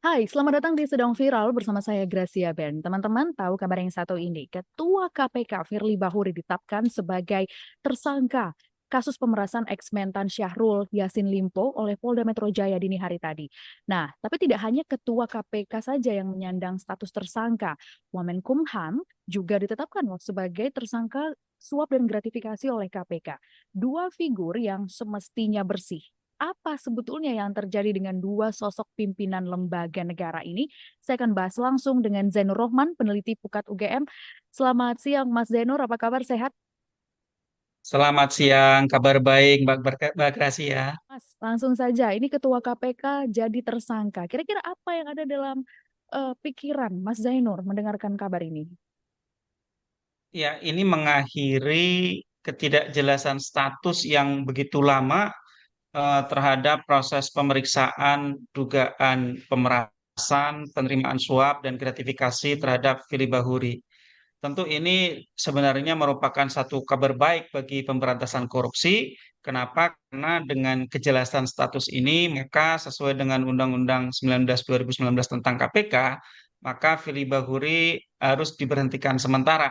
Hai, selamat datang di Sedang Viral bersama saya Gracia Ben. Teman-teman tahu kabar yang satu ini, Ketua KPK Firly Bahuri ditetapkan sebagai tersangka kasus pemerasan ex-Mentan Syahrul Yassin Limpo oleh Polda Metro Jaya dini hari tadi. Nah, tapi tidak hanya Ketua KPK saja yang menyandang status tersangka. Wamenkumham juga ditetapkan loh sebagai tersangka suap dan gratifikasi oleh KPK. Dua figur yang semestinya bersih. Apa sebetulnya yang terjadi dengan dua sosok pimpinan lembaga negara ini? Saya akan bahas langsung dengan Zainur Rohman, peneliti Pukat UGM. Selamat siang, Mas Zainur. Apa kabar? Sehat? Selamat siang, kabar baik Mbak Gracia. Mas, langsung saja. Ini Ketua KPK jadi tersangka. Kira-kira apa yang ada dalam pikiran Mas Zainur mendengarkan kabar ini? Ya, ini mengakhiri ketidakjelasan status yang begitu lama terhadap proses pemeriksaan dugaan pemerasan, penerimaan suap, dan gratifikasi terhadap Firly Bahuri. Tentu ini sebenarnya merupakan satu kabar baik bagi pemberantasan korupsi. Kenapa? Karena dengan kejelasan status ini, maka sesuai dengan Undang-Undang 19 2019 tentang KPK, maka Firly Bahuri harus diberhentikan sementara.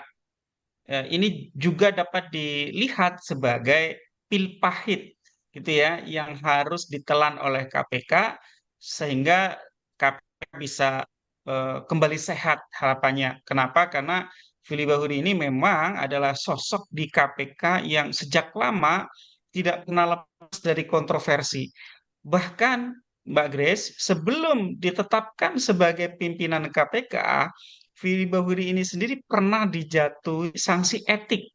Ini juga dapat dilihat sebagai pil pahit gitu ya, yang harus ditelan oleh KPK sehingga KPK bisa kembali sehat harapannya. Kenapa? Karena Firly Bahuri ini memang adalah sosok di KPK yang sejak lama tidak pernah lepas dari kontroversi. Bahkan Mbak Grace, sebelum ditetapkan sebagai pimpinan KPK, Firly Bahuri ini sendiri pernah dijatuhi sanksi etik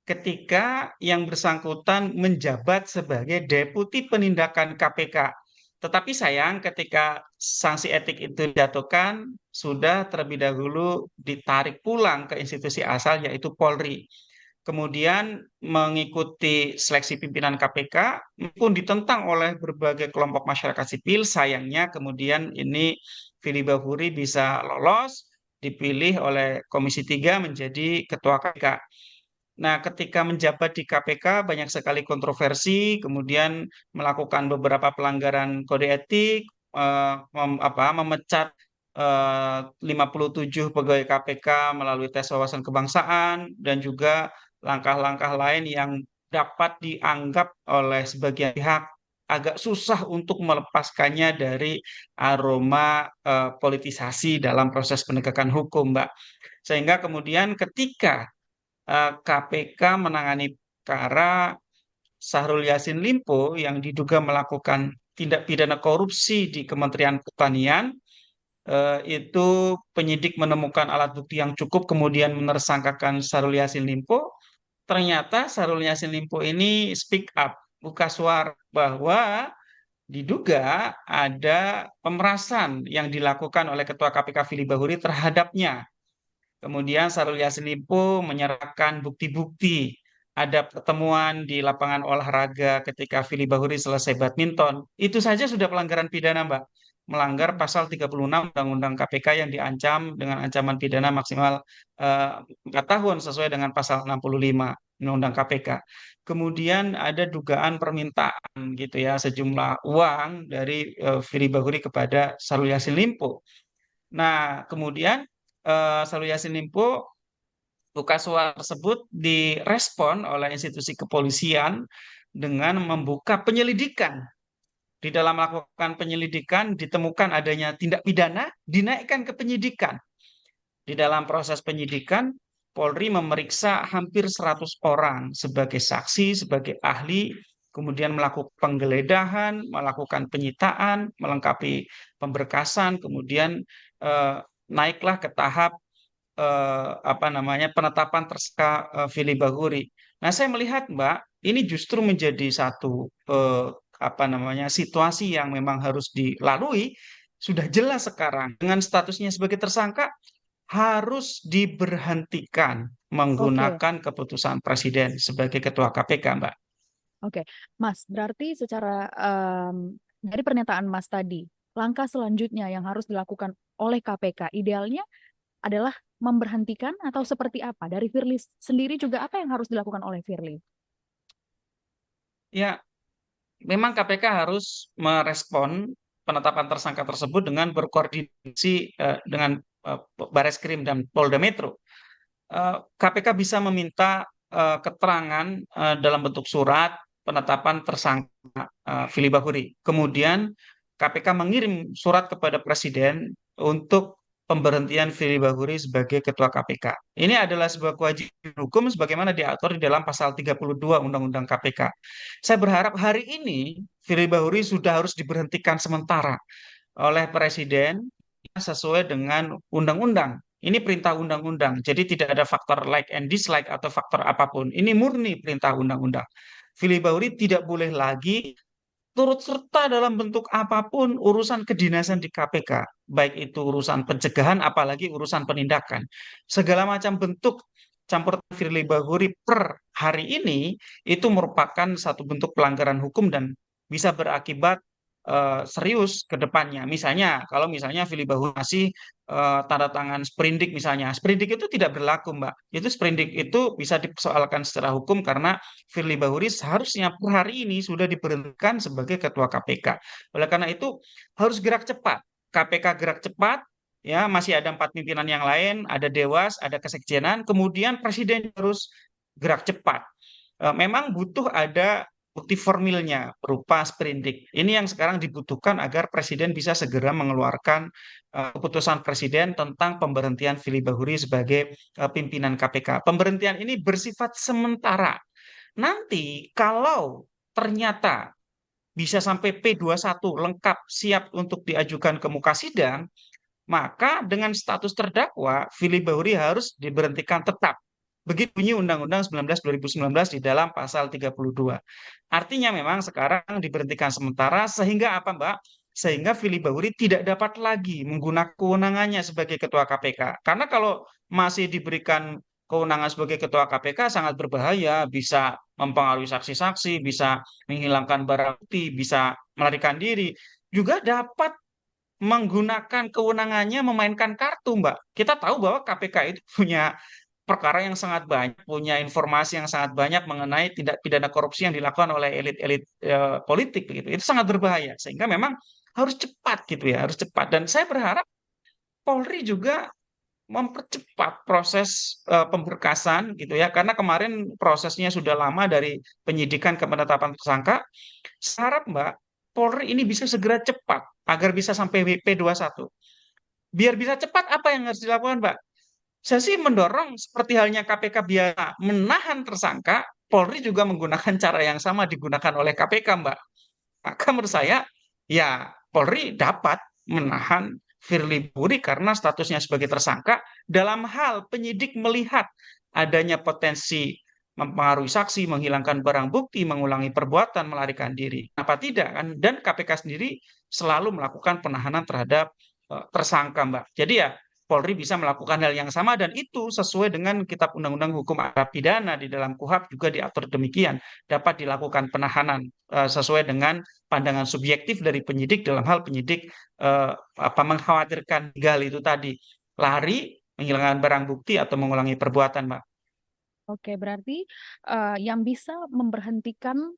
ketika yang bersangkutan menjabat sebagai Deputi Penindakan KPK. Tetapi sayang ketika sanksi etik itu dijatuhkan, sudah terlebih dahulu ditarik pulang ke institusi asal yaitu Polri. Kemudian mengikuti seleksi pimpinan KPK pun ditentang oleh berbagai kelompok masyarakat sipil. Sayangnya kemudian ini Firly Bahuri bisa lolos, dipilih oleh Komisi 3 menjadi Ketua KPK. Nah, ketika menjabat di KPK banyak sekali kontroversi, kemudian melakukan beberapa pelanggaran kode etik, memecat 57 pegawai KPK melalui tes wawasan kebangsaan, dan juga langkah-langkah lain yang dapat dianggap oleh sebagian pihak agak susah untuk melepaskannya dari aroma politisasi dalam proses penegakan hukum, Mbak. Sehingga kemudian ketika KPK menangani perkara Syahrul Yassin Limpo yang diduga melakukan tindak pidana korupsi di Kementerian Pertanian, itu penyidik menemukan alat bukti yang cukup kemudian menersangkakan Syahrul Yassin Limpo. Ternyata Syahrul Yassin Limpo ini speak up, buka suara bahwa diduga ada pemerasan yang dilakukan oleh Ketua KPK Firly Bahuri terhadapnya. Kemudian Syahrul Yassin Limpo menyerahkan bukti-bukti. Ada pertemuan di lapangan olahraga ketika Firly Bahuri selesai badminton. Itu saja sudah pelanggaran pidana, Mbak. Melanggar Hmm. pasal 36 Undang-Undang KPK yang diancam dengan ancaman pidana maksimal 4 tahun sesuai dengan pasal 65 Undang-Undang KPK. Kemudian ada dugaan permintaan gitu ya, sejumlah uang dari Firly Bahuri kepada Syahrul Yassin Limpo. Nah, kemudian Syahrul Yassin Limpo buka suara tersebut direspon oleh institusi kepolisian dengan membuka penyelidikan. Di dalam melakukan penyelidikan ditemukan adanya tindak pidana, dinaikkan ke penyidikan. Di dalam proses penyidikan, Polri memeriksa hampir 100 orang sebagai saksi, sebagai ahli, kemudian melakukan penggeledahan, melakukan penyitaan, melengkapi pemberkasan, kemudian eh, naiklah ke tahap apa namanya penetapan tersangka Firly Bahuri. Nah, saya melihat Mbak, ini justru menjadi satu apa namanya situasi yang memang harus dilalui. Sudah jelas sekarang dengan statusnya sebagai tersangka harus diberhentikan Oke, menggunakan keputusan Presiden sebagai Ketua KPK, Mbak. oke. Mas, berarti secara dari pernyataan Mas tadi, langkah selanjutnya yang harus dilakukan oleh KPK idealnya adalah memberhentikan atau seperti apa? Dari Firly sendiri juga apa yang harus dilakukan oleh Firly? Ya, memang KPK harus merespon. penetapan tersangka tersebut dengan berkoordinasi dengan Bareskrim dan Polda Metro. KPK bisa meminta keterangan dalam bentuk surat penetapan tersangka Firly Bahuri. Kemudian KPK mengirim surat kepada Presiden untuk pemberhentian Firly Bahuri sebagai Ketua KPK. Ini adalah sebuah kewajiban hukum sebagaimana diatur di dalam pasal 32 Undang-Undang KPK. Saya berharap hari ini Firly Bahuri sudah harus diberhentikan sementara oleh Presiden sesuai dengan undang-undang. Ini perintah undang-undang, jadi tidak ada faktor like and dislike atau faktor apapun. Ini murni perintah undang-undang. Firly Bahuri tidak boleh lagi turut serta dalam bentuk apapun urusan kedinasan di KPK, baik itu urusan pencegahan, apalagi urusan penindakan. Segala macam bentuk campur tangan Firly Bahuri per hari ini itu merupakan satu bentuk pelanggaran hukum dan bisa berakibat serius ke depannya. Misalnya, kalau misalnya Firly Bahuri masih tanda tangan sprindik misalnya, sprindik itu tidak berlaku, Mbak. Itu sprindik itu bisa dipersoalkan secara hukum karena Firly Bahuri seharusnya per hari ini sudah diberhentikan sebagai Ketua KPK. Oleh karena itu harus gerak cepat. KPK gerak cepat, ya masih ada 4 pimpinan yang lain, ada Dewas, ada Kesekjenan, kemudian Presiden harus gerak cepat. Memang butuh ada bukti formilnya berupa sprindik. Ini yang sekarang dibutuhkan agar Presiden bisa segera mengeluarkan keputusan Presiden tentang pemberhentian Firly Bahuri sebagai pimpinan KPK. Pemberhentian ini bersifat sementara. Nanti kalau ternyata bisa sampai P21 lengkap siap untuk diajukan ke muka sidang, maka dengan status terdakwa, Firly Bahuri harus diberhentikan tetap. Begitu bunyi Undang-Undang 19 2019 di dalam pasal 32. Artinya memang sekarang diberhentikan sementara sehingga apa, Mbak? Sehingga Firly Bahuri tidak dapat lagi menggunakan kewenangannya sebagai Ketua KPK. Karena kalau masih diberikan kewenangan sebagai Ketua KPK sangat berbahaya, bisa mempengaruhi saksi-saksi, bisa menghilangkan barang bukti, bisa melarikan diri, juga dapat menggunakan kewenangannya memainkan kartu, Mbak. Kita tahu bahwa KPK itu punya perkara yang sangat banyak, punya informasi yang sangat banyak mengenai tindak pidana korupsi yang dilakukan oleh elit-elit politik begitu. Itu sangat berbahaya sehingga memang harus cepat gitu ya, harus cepat. Dan saya berharap Polri juga mempercepat proses pemberkasan gitu ya, karena kemarin prosesnya sudah lama dari penyidikan ke penetapan tersangka. Saya harap Mbak, Polri ini bisa segera cepat agar bisa sampai P21. Biar bisa cepat apa yang harus dilakukan, Mbak? Saya sih mendorong seperti halnya KPK biasa menahan tersangka, Polri juga menggunakan cara yang sama digunakan oleh KPK, Mbak. Maka menurut saya, ya Polri dapat menahan Firly Bahuri karena statusnya sebagai tersangka dalam hal penyidik melihat adanya potensi mempengaruhi saksi, menghilangkan barang bukti, mengulangi perbuatan, melarikan diri. Apa tidak kan? Dan KPK sendiri selalu melakukan penahanan terhadap tersangka, Mbak. Jadi ya Polri bisa melakukan hal yang sama dan itu sesuai dengan Kitab Undang-Undang Hukum Acara Pidana di dalam KUHP juga diatur demikian, dapat dilakukan penahanan sesuai dengan pandangan subjektif dari penyidik dalam hal penyidik mengkhawatirkan legal itu tadi, lari, menghilangkan barang bukti atau mengulangi perbuatan, Mbak. Oke, berarti yang bisa memberhentikan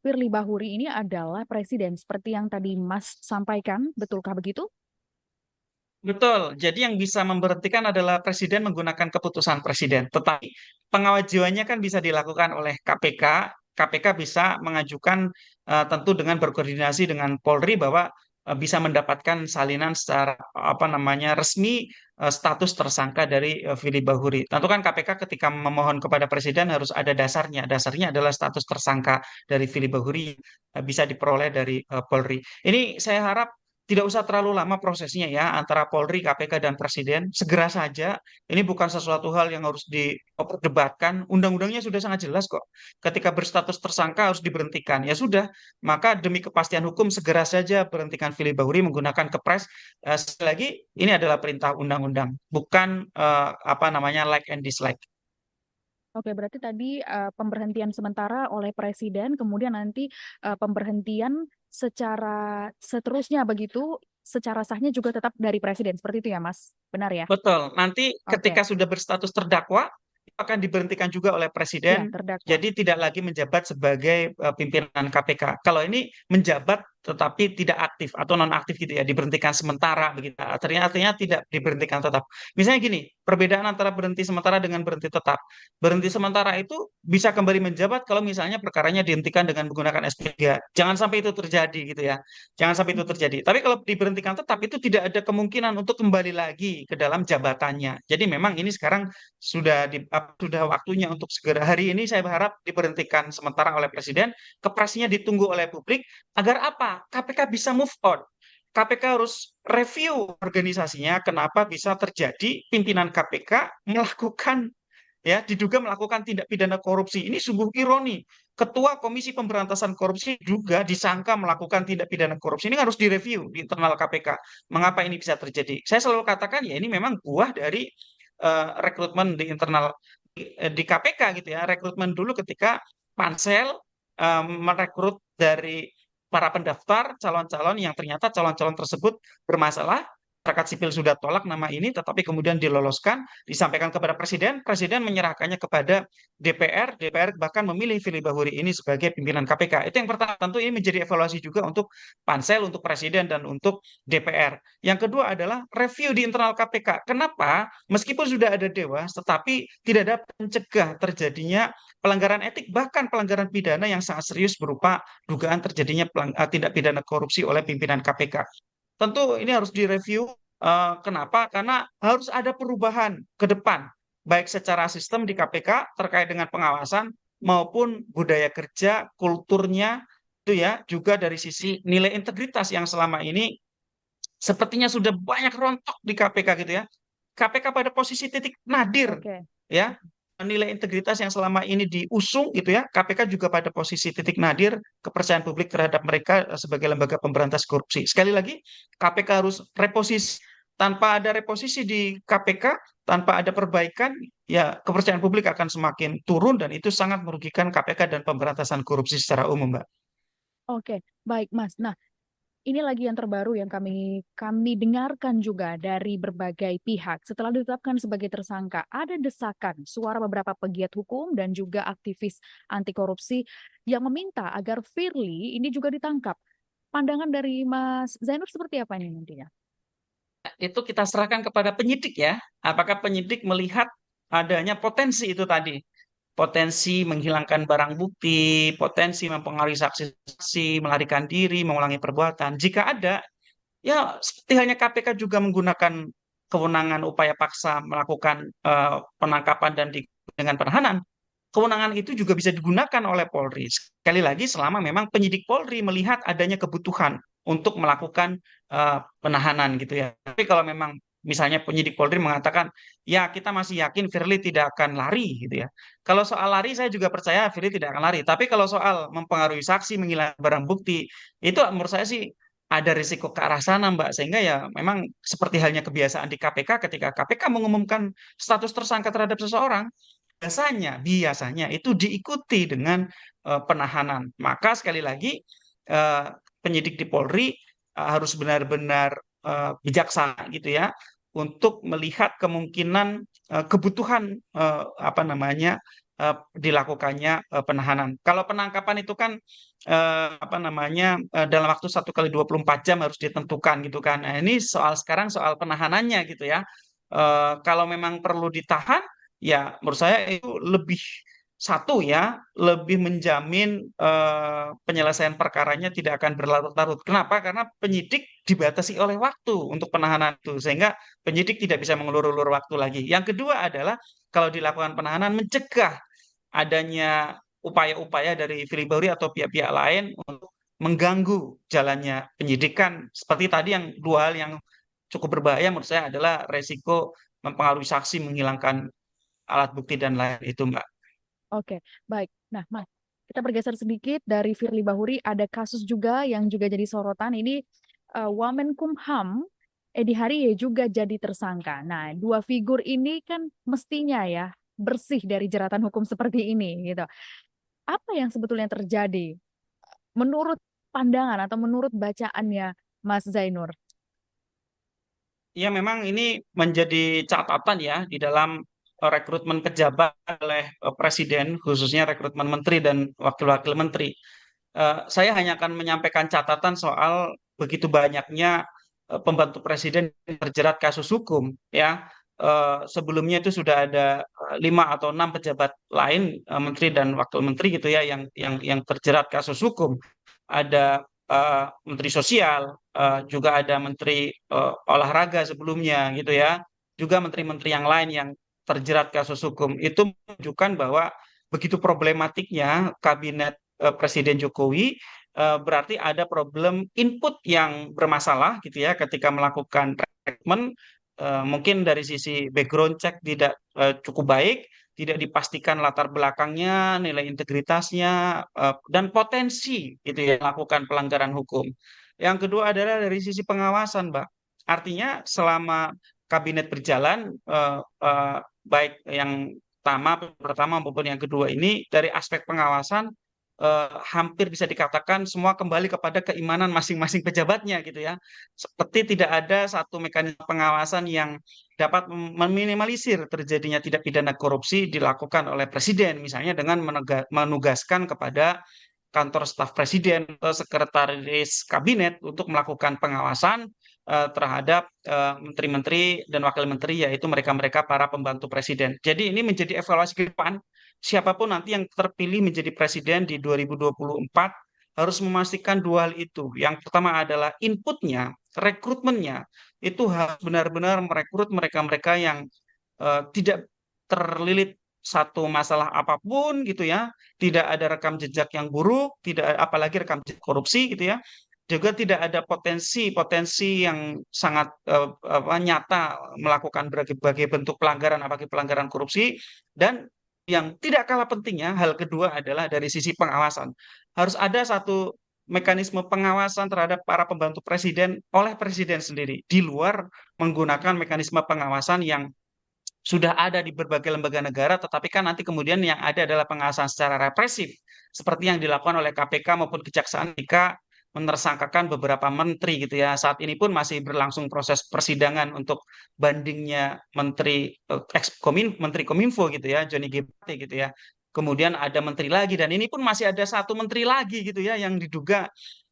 Firly Bahuri ini adalah Presiden, seperti yang tadi Mas sampaikan, betulkah begitu? Betul. Jadi yang bisa memberhentikan adalah Presiden menggunakan keputusan Presiden. Tetapi pengawajuannya kan bisa dilakukan oleh KPK. KPK bisa mengajukan tentu dengan berkoordinasi dengan Polri bahwa bisa mendapatkan salinan secara apa namanya resmi status tersangka dari Firly Bahuri. Tentu kan KPK ketika memohon kepada Presiden harus ada dasarnya. Dasarnya adalah status tersangka dari Firly Bahuri bisa diperoleh dari Polri. Ini saya harap tidak usah terlalu lama prosesnya ya antara Polri, KPK, dan Presiden. Segera saja. Ini bukan sesuatu hal yang harus diperdebatkan. Undang-undangnya sudah sangat jelas kok. Ketika berstatus tersangka harus diberhentikan. Ya sudah, maka demi kepastian hukum segera saja berhentikan Firly Bahuri menggunakan Kepres. Sekali lagi, ini adalah perintah undang-undang, bukan apa namanya like and dislike. Oke, berarti tadi pemberhentian sementara oleh Presiden, kemudian nanti pemberhentian secara seterusnya begitu, secara sahnya juga tetap dari Presiden. Seperti itu ya, Mas? Benar ya? Betul. Nanti Oke, ketika sudah berstatus terdakwa, akan diberhentikan juga oleh ya Presiden. terdakwa. Jadi tidak lagi menjabat sebagai pimpinan KPK. Kalau ini menjabat tetapi tidak aktif atau nonaktif gitu ya, diberhentikan sementara begitu. Artinya tidak diberhentikan tetap. Misalnya gini, perbedaan antara berhenti sementara dengan berhenti tetap. Berhenti sementara itu bisa kembali menjabat kalau misalnya perkaranya dihentikan dengan menggunakan S3. Jangan sampai itu terjadi gitu ya. Jangan sampai itu Mhm. terjadi. Tapi kalau diberhentikan tetap itu tidak ada kemungkinan untuk kembali lagi ke dalam jabatannya. Jadi memang ini sekarang sudah waktunya untuk segera hari ini saya berharap diberhentikan sementara oleh Presiden, kepresnya ditunggu oleh publik agar apa? KPK bisa move on. KPK harus review organisasinya, kenapa bisa terjadi pimpinan KPK melakukan diduga melakukan tindak pidana korupsi. Ini sungguh ironi. Ketua Komisi Pemberantasan Korupsi juga disangka melakukan tindak pidana korupsi. Ini harus direview di internal KPK. Mengapa ini bisa terjadi? Saya selalu katakan ya ini memang buah dari rekrutmen di internal di KPK gitu ya. Rekrutmen dulu ketika Pansel merekrut dari para pendaftar calon-calon yang ternyata calon-calon tersebut bermasalah. Masyarakat sipil sudah tolak nama ini, tetapi kemudian diloloskan, disampaikan kepada Presiden, Presiden menyerahkannya kepada DPR, DPR bahkan memilih Firly Bahuri ini sebagai pimpinan KPK. Itu yang pertama, tentu ini menjadi evaluasi juga untuk Pansel, untuk Presiden, dan untuk DPR. Yang kedua adalah review di internal KPK. Kenapa? Meskipun sudah ada Dewas, tetapi tidak dapat mencegah terjadinya pelanggaran etik, bahkan pelanggaran pidana yang sangat serius berupa dugaan terjadinya tindak pidana korupsi oleh pimpinan KPK. Tentu ini harus direview. Kenapa? Karena harus ada perubahan ke depan, baik secara sistem di KPK terkait dengan pengawasan maupun budaya kerja, kulturnya itu ya, juga dari sisi nilai integritas yang selama ini sepertinya sudah banyak rontok di KPK gitu ya. KPK pada posisi titik nadir Oke. ya. Nilai integritas yang selama ini diusung gitu ya. KPK juga pada posisi titik nadir kepercayaan publik terhadap mereka sebagai lembaga pemberantas korupsi. Sekali lagi, KPK harus reposisi. Tanpa ada reposisi di KPK, tanpa ada perbaikan, ya kepercayaan publik akan semakin turun dan itu sangat merugikan KPK dan pemberantasan korupsi secara umum, Mbak. Oke, baik Mas. Nah, ini lagi yang terbaru yang kami kami dengarkan juga dari berbagai pihak. Setelah ditetapkan sebagai tersangka, ada desakan suara beberapa pegiat hukum dan juga aktivis anti korupsi yang meminta agar Firly ini juga ditangkap. Pandangan dari Mas Zainur seperti apa ini nantinya? Itu kita serahkan kepada penyidik ya. Apakah penyidik melihat adanya potensi itu tadi? Potensi menghilangkan barang bukti, potensi mempengaruhi saksi-saksi, melarikan diri, mengulangi perbuatan. Jika ada, ya seperti halnya KPK juga menggunakan kewenangan upaya paksa melakukan penangkapan dan dengan penahanan. Kewenangan itu juga bisa digunakan oleh Polri. Sekali lagi, selama memang penyidik Polri melihat adanya kebutuhan untuk melakukan penahanan gitu ya. Tapi kalau memang misalnya penyidik Polri mengatakan, ya kita masih yakin Firly tidak akan lari gitu ya. Kalau soal lari, saya juga percaya Firly tidak akan lari. Tapi kalau soal mempengaruhi saksi, menghilangkan barang bukti, itu menurut saya sih ada risiko ke arah sana, Mbak. Sehingga ya memang seperti halnya kebiasaan di KPK ketika KPK mengumumkan status tersangka terhadap seseorang, biasanya itu diikuti dengan penahanan. Maka sekali lagi eh, penyidik di Polri harus benar-benar bijaksana gitu ya untuk melihat kemungkinan kebutuhan apa namanya dilakukannya penahanan. Kalau penangkapan itu kan apa namanya dalam waktu 1 kali 24 jam harus ditentukan gitu kan. Nah, ini sekarang soal penahanannya gitu ya. Kalau memang perlu ditahan, ya menurut saya itu lebih satu ya, lebih menjamin penyelesaian perkaranya tidak akan berlarut-larut. Kenapa? Karena penyidik dibatasi oleh waktu untuk penahanan itu, sehingga penyidik tidak bisa mengulur-ulur waktu lagi. Yang kedua adalah kalau dilakukan penahanan mencegah adanya upaya-upaya dari Firly Bahuri atau pihak-pihak lain untuk mengganggu jalannya penyidikan. Seperti tadi yang dua hal yang cukup berbahaya menurut saya adalah resiko mempengaruhi saksi, menghilangkan alat bukti dan lain itu, Mbak. Oke, baik. Nah, Mas, kita bergeser sedikit dari Firly Bahuri, ada kasus juga yang juga jadi sorotan. Ini Wamenkumham, Edi Harie juga jadi tersangka. Nah, dua figur ini kan mestinya ya bersih dari jeratan hukum seperti ini, gitu. Apa yang sebetulnya terjadi menurut pandangan atau menurut bacaannya Mas Zainur? Ya, memang ini menjadi catatan ya di dalam rekrutmen pejabat oleh Presiden, khususnya rekrutmen menteri dan wakil-wakil menteri. Saya hanya akan menyampaikan catatan soal begitu banyaknya pembantu presiden yang terjerat kasus hukum, ya. Sebelumnya itu sudah ada 5 atau 6 pejabat lain, menteri dan wakil menteri gitu ya, yang terjerat kasus hukum. Ada menteri sosial, juga ada menteri olahraga sebelumnya gitu ya, juga menteri-menteri yang lain yang terjerat kasus hukum. Itu menunjukkan bahwa begitu problematiknya kabinet Presiden Jokowi, berarti ada problem input yang bermasalah gitu ya ketika melakukan rekrutmen. Mungkin dari sisi background check tidak cukup baik, tidak dipastikan latar belakangnya, nilai integritasnya, dan potensi gitu ya melakukan pelanggaran hukum. Yang kedua adalah dari sisi pengawasan, Mbak. Artinya selama kabinet berjalan, baik yang pertama maupun yang kedua ini, dari aspek pengawasan hampir bisa dikatakan semua kembali kepada keimanan masing-masing pejabatnya gitu ya. Seperti tidak ada satu mekanisme pengawasan yang dapat meminimalisir terjadinya tindak pidana korupsi dilakukan oleh presiden, misalnya dengan menugaskan kepada kantor staf presiden atau sekretaris kabinet untuk melakukan pengawasan terhadap menteri-menteri dan wakil menteri, yaitu mereka-mereka para pembantu presiden. Jadi ini menjadi evaluasi ke depan, siapapun nanti yang terpilih menjadi presiden di 2024 harus memastikan dua hal itu. Yang pertama adalah inputnya, rekrutmennya, itu harus benar-benar merekrut mereka-mereka yang tidak terlilit satu masalah apapun gitu ya, tidak ada rekam jejak yang buruk, tidak apalagi rekam jejak korupsi gitu ya, juga tidak ada potensi-potensi yang sangat nyata melakukan berbagai bentuk pelanggaran, apalagi pelanggaran korupsi. Dan yang tidak kalah pentingnya, hal kedua adalah dari sisi pengawasan. Harus ada satu mekanisme pengawasan terhadap para pembantu presiden oleh presiden sendiri, di luar menggunakan mekanisme pengawasan yang sudah ada di berbagai lembaga negara, tetapi kan nanti kemudian yang ada adalah pengawasan secara represif, seperti yang dilakukan oleh KPK maupun Kejaksaan ketika menersangkakan beberapa menteri gitu ya. Saat ini pun masih berlangsung proses persidangan untuk bandingnya menteri Menteri Kominfo gitu ya, Johnny G. Plate gitu ya. Kemudian ada menteri lagi, dan ini pun masih ada satu menteri lagi gitu ya yang diduga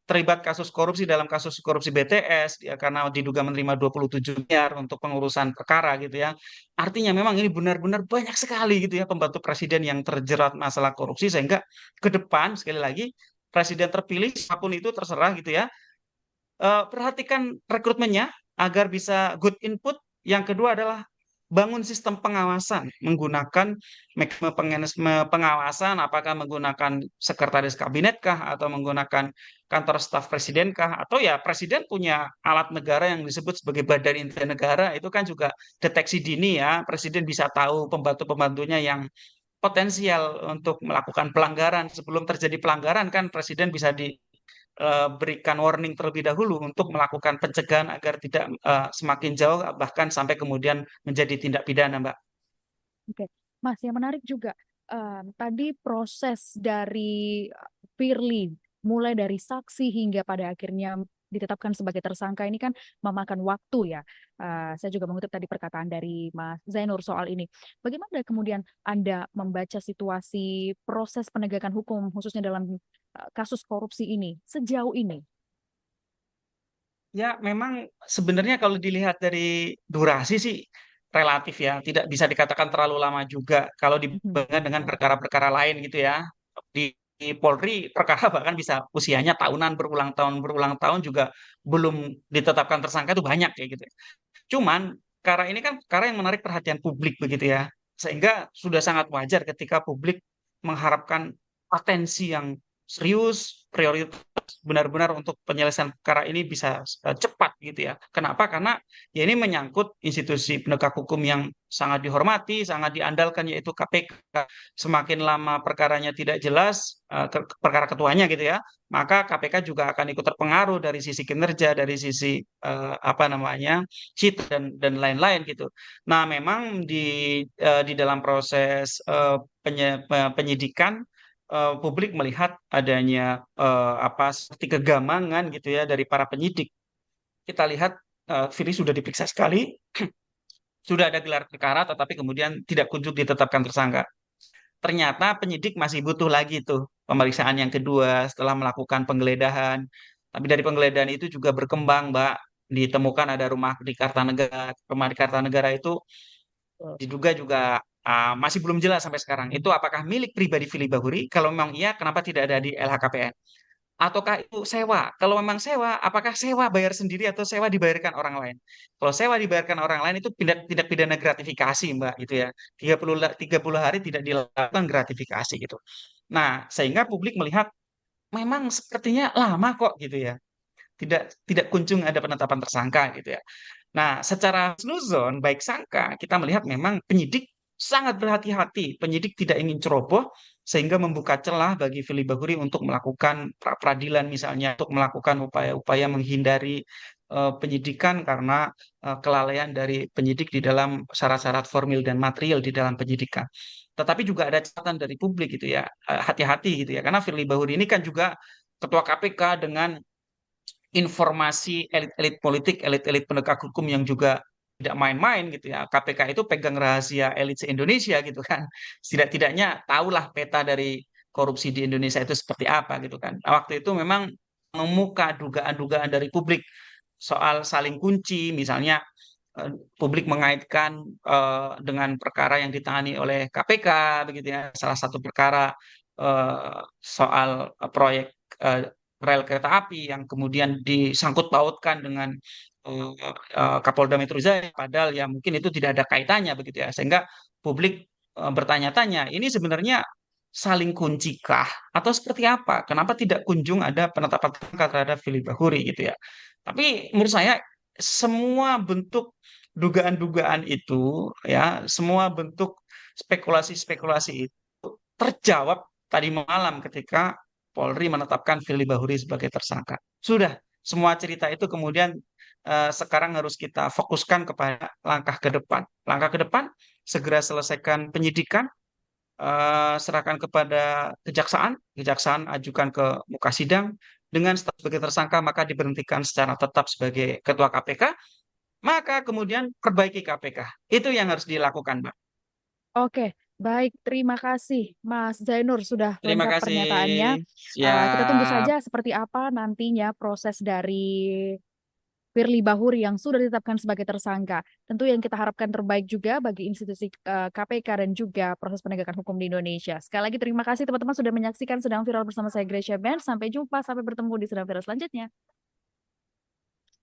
terlibat kasus korupsi dalam kasus korupsi BTS ya, karena diduga menerima 27 miliar untuk pengurusan perkara gitu ya. Artinya memang ini benar-benar banyak sekali gitu ya pembantu presiden yang terjerat masalah korupsi, sehingga ke depan sekali lagi presiden terpilih siapapun itu terserah gitu ya. Perhatikan rekrutmennya agar bisa good input. Yang kedua adalah bangun sistem pengawasan menggunakan mekanisme pengawasan, apakah menggunakan sekretaris kabinet kah, atau menggunakan kantor staf presiden kah, atau ya presiden punya alat negara yang disebut sebagai badan intelijen negara, itu kan juga deteksi dini ya, presiden bisa tahu pembantu-pembantunya yang potensial untuk melakukan pelanggaran. Sebelum terjadi pelanggaran kan presiden bisa berikan warning terlebih dahulu untuk melakukan pencegahan agar tidak semakin jauh bahkan sampai kemudian menjadi tindak pidana, Mbak. Oke, Mas, yang menarik juga tadi proses dari Firly, mulai dari saksi hingga pada akhirnya ditetapkan sebagai tersangka ini kan memakan waktu ya. Saya juga mengutip tadi perkataan dari Mas Zainur soal ini. Bagaimana kemudian Anda membaca situasi proses penegakan hukum khususnya dalam kasus korupsi ini sejauh ini? Ya, memang sebenarnya kalau dilihat dari durasi sih relatif ya, tidak bisa dikatakan terlalu lama juga kalau Mhm. dibandingkan dengan perkara-perkara lain gitu ya. Di Polri perkara bahkan bisa usianya tahunan, berulang tahun juga belum ditetapkan tersangka, itu banyak kayak gitu. Cuman perkara ini kan perkara yang menarik perhatian publik begitu ya. Sehingga sudah sangat wajar ketika publik mengharapkan atensi yang serius, prioritas benar-benar untuk penyelesaian perkara ini bisa cepat gitu ya. Kenapa? Karena ya ini menyangkut institusi penegak hukum yang sangat dihormati, sangat diandalkan, yaitu KPK. Semakin lama perkaranya tidak jelas, perkara ketuanya gitu ya, maka KPK juga akan ikut terpengaruh dari sisi kinerja, dari sisi apa namanya, cheat dan lain-lain gitu. Nah, memang di dalam proses penyidikan, publik melihat adanya apa seperti kegamangan gitu ya dari para penyidik. Kita lihat Firly sudah diperiksa sekali, sudah ada gelar perkara, tetapi kemudian tidak kunjung ditetapkan tersangka. ternyata penyidik masih butuh lagi tuh pemeriksaan yang kedua setelah melakukan penggeledahan. Tapi dari penggeledahan itu juga berkembang, Mbak. Ditemukan ada rumah di Kartanegara. Rumah di Kartanegara itu Betul. diduga juga masih belum jelas sampai sekarang. Itu apakah milik pribadi Firly Bahuri? Kalau memang iya, kenapa tidak ada di LHKPN? Ataukah itu sewa? Kalau memang sewa, apakah sewa bayar sendiri atau sewa dibayarkan orang lain? Kalau sewa dibayarkan orang lain itu tindak pidana gratifikasi, Mbak, gitu ya. 30 hari tidak dilakukan gratifikasi gitu. Nah, sehingga publik melihat memang sepertinya lama kok gitu ya. Tidak tidak kunjung ada penetapan tersangka gitu ya. Nah, secara husnuzon, baik sangka, kita melihat memang penyidik sangat berhati-hati. Penyidik tidak ingin ceroboh sehingga membuka celah bagi Firly Bahuri untuk melakukan pra peradilan misalnya, untuk melakukan upaya-upaya menghindari penyidikan karena kelalaian dari penyidik di dalam syarat-syarat formil dan material di dalam penyidikan. Tetapi juga ada catatan dari publik gitu ya, hati-hati gitu ya, karena Firly Bahuri ini kan juga ketua KPK dengan informasi elit-elit politik, elit-elit penegak hukum yang juga tidak main-main gitu ya. KPK itu pegang rahasia elit se-Indonesia gitu kan. Setidak-tidaknya tahulah peta dari korupsi di Indonesia itu seperti apa gitu kan. Nah, waktu itu memang memuka dugaan-dugaan dari publik soal saling kunci, misalnya publik mengaitkan dengan perkara yang ditangani oleh KPK begitu ya. Salah satu perkara soal proyek eh, rel kereta api yang kemudian disangkut pautkan dengan eh, Kapolda Metro Jaya, padahal ya mungkin itu tidak ada kaitannya begitu ya, sehingga publik bertanya-tanya, ini sebenarnya saling kuncikah atau seperti apa? Kenapa tidak kunjung ada penetapan tersangka terhadap Firly Bahuri gitu ya? Tapi menurut saya semua bentuk dugaan-dugaan itu ya, semua bentuk spekulasi-spekulasi itu terjawab tadi malam ketika Polri menetapkan Firly Bahuri sebagai tersangka. Sudah, semua cerita itu kemudian sekarang harus kita fokuskan kepada langkah ke depan. Langkah ke depan, segera selesaikan penyidikan, serahkan kepada kejaksaan, kejaksaan ajukan ke muka sidang, dengan status sebagai tersangka maka diberhentikan secara tetap sebagai ketua KPK, maka kemudian perbaiki KPK. Itu yang harus dilakukan, Mbak. Oke, baik. Terima kasih Mas Zainur sudah Terima lengkap kasih. pernyataannya. Kita tunggu Siap. saja seperti apa nantinya proses dari Firly Bahuri yang sudah ditetapkan sebagai tersangka. Tentu yang kita harapkan terbaik juga bagi institusi KPK dan juga proses penegakan hukum di Indonesia. Sekali lagi terima kasih teman-teman sudah menyaksikan Sedang Viral bersama saya Gracia Ben. Sampai jumpa, sampai bertemu di Sedang Viral selanjutnya.